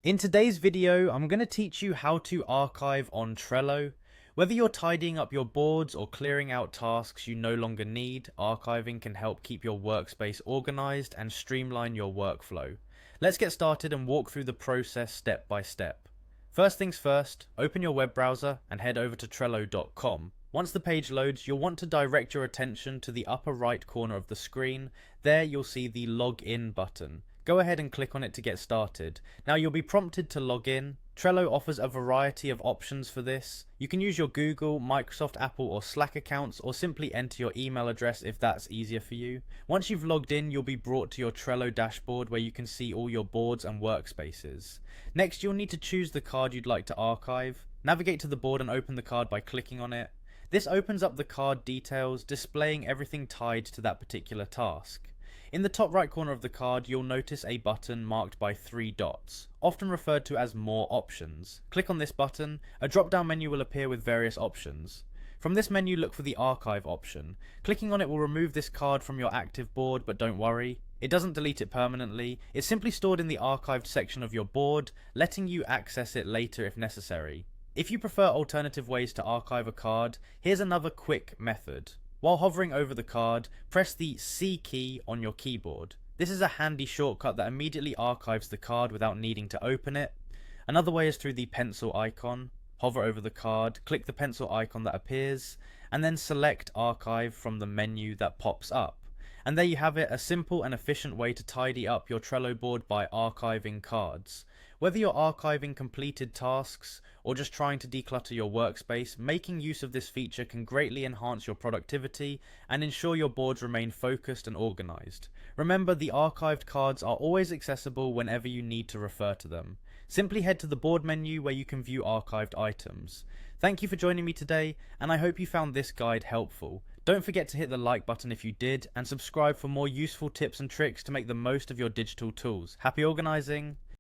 In today's video, I'm going to teach you how to archive on Trello. Whether you're tidying up your boards or clearing out tasks you no longer need, archiving can help keep your workspace organized and streamline your workflow. Let's get started and walk through the process step by step. First things first, open your web browser and head over to Trello.com. Once the page loads, you'll want to direct your attention to the upper right corner of the screen. There you'll see the Login button. Go ahead and click on it to get started. Now you'll be prompted to log in. Trello offers a variety of options for this. You can use your Google, Microsoft, Apple or Slack accounts, or simply enter your email address if that's easier for you. Once you've logged in, you'll be brought to your Trello dashboard where you can see all your boards and workspaces. Next, you'll need to choose the card you'd like to archive. Navigate to the board and open the card by clicking on it. This opens up the card details, displaying everything tied to that particular task. In the top right corner of the card, you'll notice a button marked by 3 dots, often referred to as More Options. Click on this button. A drop-down menu will appear with various options. From this menu, look for the Archive option. Clicking on it will remove this card from your active board, but don't worry. It doesn't delete it permanently. It's simply stored in the archived section of your board, letting you access it later if necessary. If you prefer alternative ways to archive a card, here's another quick method. While hovering over the card, press the C key on your keyboard. This is a handy shortcut that immediately archives the card without needing to open it. Another way is through the pencil icon. Hover over the card, click the pencil icon that appears, and then select Archive from the menu that pops up. And there you have it, a simple and efficient way to tidy up your Trello board by archiving cards. Whether you're archiving completed tasks or just trying to declutter your workspace, making use of this feature can greatly enhance your productivity and ensure your boards remain focused and organized. Remember, the archived cards are always accessible whenever you need to refer to them. Simply head to the board menu where you can view archived items. Thank you for joining me today, and I hope you found this guide helpful. Don't forget to hit the like button if you did, and subscribe for more useful tips and tricks to make the most of your digital tools. Happy organizing!